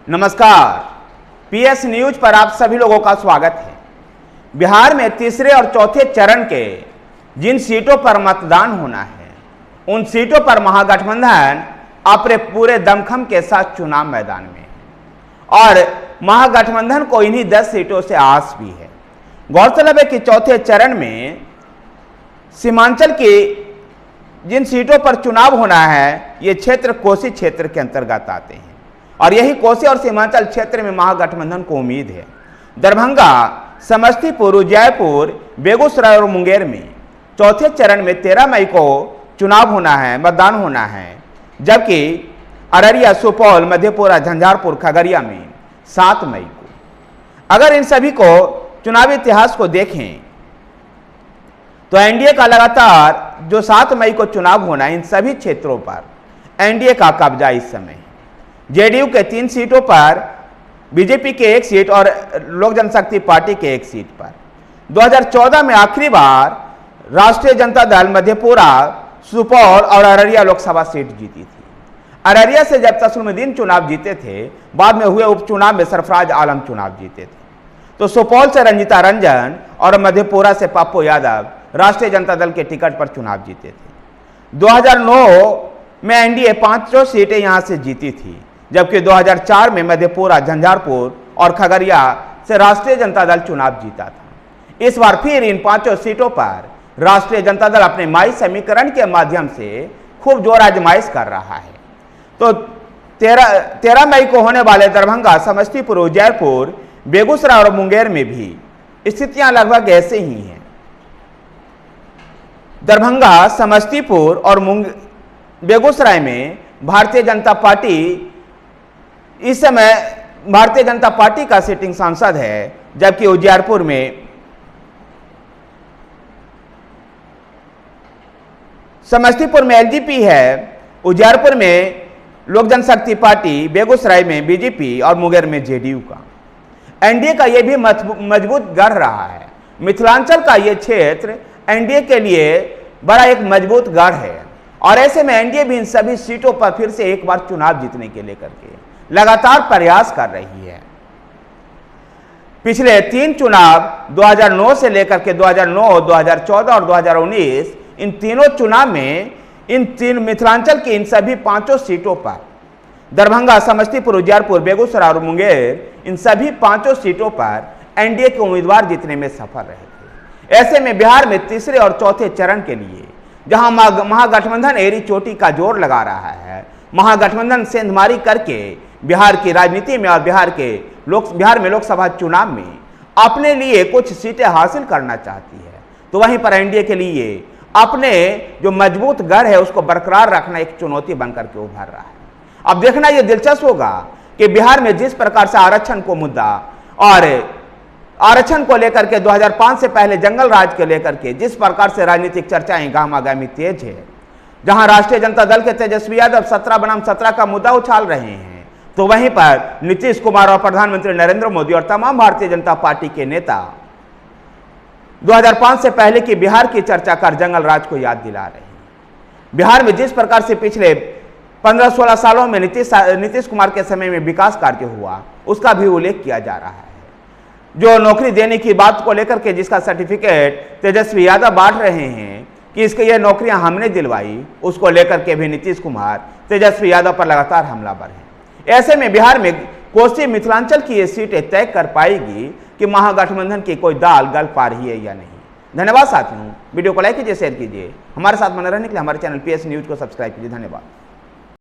नमस्कार, PS news पर आप सभी लोगों का स्वागत है। बिहार में तीसरे और चौथे चरण के जिन सीटों पर मतदान होना है, उन सीटों पर महागठबंधन अपने पूरे दमखम के साथ चुनाव मैदान में है और महागठबंधन को इन्हीं 10 सीटों से आस भी है। गौरतलब है कि चौथे चरण में सीमांचल की जिन सीटों पर चुनाव होना है, ये क्षेत्र कोसी क्षेत्र के अंतर्गत आते हैं और यही कोसी और सीमांचल क्षेत्र में महागठबंधन को उम्मीद है। दरभंगा, समस्तीपुर, उज्जैपुर, बेगूसराय और मुंगेर में चौथे चरण में 13 मई को चुनाव होना है, मतदान होना है, जबकि अररिया, सुपौल, मधेपुरा, झंझारपुर, खगड़िया में 7 मई को। अगर इन सभी को चुनावी इतिहास को देखें तो एनडीए का लगातार जो 7 मई को चुनाव होना है, इन सभी क्षेत्रों पर एनडीए का कब्जा इस समय है। जेडीयू के 3 सीटों पर, बीजेपी के 1 सीट और लोक जनशक्ति पार्टी के 1 सीट पर 2014 में आखिरी बार राष्ट्रीय जनता दल मधेपुरा, सुपौल और अररिया लोकसभा सीट जीती थी। अररिया से जब तस्लीमुद्दीन चुनाव जीते थे, बाद में हुए उपचुनाव में सरफराज आलम चुनाव जीते थे, तो सुपौल से रंजिता रंजन और मधेपुरा से पप्पू यादव राष्ट्रीय जनता दल के टिकट पर चुनाव जीते थे। 2009 में एनडीए 5 सीटें यहां से जीती थी, जबकि 2004 में मधेपुरा, झंझारपुर और खगड़िया से राष्ट्रीय जनता दल चुनाव जीता था। इस बार फिर इन 5 सीटों पर राष्ट्रीय जनता दल अपने माई समीकरण के माध्यम से खूब जोर आजमाइश कर रहा है। तो 13 मई को होने वाले दरभंगा, समस्तीपुर, उज्जैपुर, बेगूसराय और मुंगेर में भी स्थितियां लगभग ऐसे ही हैं। दरभंगा, समस्तीपुर और बेगूसराय में भारतीय जनता पार्टी इस समय भारतीय जनता पार्टी का सिटिंग सांसद है, जबकि उज्जैपुर में समस्तीपुर में एलजेपी है, उज्जैपुर में लोक जनशक्ति पार्टी, बेगूसराय में बीजेपी और मुंगेर में जेडीयू का। एनडीए का यह भी मजबूत गढ़ रहा है। मिथिलांचल का यह क्षेत्र एनडीए के लिए बड़ा एक मजबूत गढ़ है और ऐसे में एनडीए भी इन सभी सीटों पर फिर से एक बार चुनाव जीतने के लेकर के लगातार प्रयास कर रही है। पिछले 3 चुनाव 2009 से लेकर के 2009, 2014 और 2019, इन तीनों चुनाव में इन 3 मिथिलांचल की इन सभी 5 सीटों पर दरभंगा, समस्तीपुर, उज्जैपुर, बेगूसराय और मुंगेर, इन सभी 5 सीटों पर एनडीए के उम्मीदवार जीतने में सफल रहे थे। ऐसे में बिहार में तीसरे और चौथे चरण के लिए जहां महागठबंधन एरी चोटी का जोर लगा रहा है, महागठबंधन सेंधमारी करके बिहार की राजनीति में और बिहार में लोकसभा चुनाव में अपने लिए कुछ सीटें हासिल करना चाहती है, तो वहीं पर एनडीए के लिए अपने जो मजबूत गढ़ है उसको बरकरार रखना एक चुनौती बनकर के उभर रहा है। अब देखना यह दिलचस्प होगा कि बिहार में जिस प्रकार से आरक्षण को मुद्दा और आरक्षण को लेकर के 2005 से पहले जंगल राज को लेकर के जिस प्रकार से राजनीतिक चर्चाएं गामागामी तेज है, जहां राष्ट्रीय जनता दल के तेजस्वी यादव 17 बनाम 17 का मुद्दा उछाल रहे हैं, तो वहीं पर नीतीश कुमार और प्रधानमंत्री नरेंद्र मोदी और तमाम भारतीय जनता पार्टी के नेता 2005 से पहले की बिहार की चर्चा कर जंगल राज को याद दिला रहे हैं। बिहार में जिस प्रकार से पिछले 15-16 सालों में नीतीश कुमार के समय में विकास कार्य हुआ, उसका भी उल्लेख किया जा रहा है। जो नौकरी देने की बात को लेकर के जिसका सर्टिफिकेट तेजस्वी यादव बांट रहे हैं कि इसके ये नौकरियां हमने दिलवाई, उसको लेकर के भी नीतीश कुमार तेजस्वी यादव पर लगातार हमलावर हैं। ऐसे में बिहार में कोसी मिथिलांचल की ये सीटें तय कर पाएगी कि महागठबंधन की कोई दाल गल पा रही है या नहीं। धन्यवाद साथियों, वीडियो को लाइक कीजिए, शेयर कीजिए, हमारे साथ बने रहने के लिए हमारे चैनल पीएस न्यूज को सब्सक्राइब कीजिए। धन्यवाद।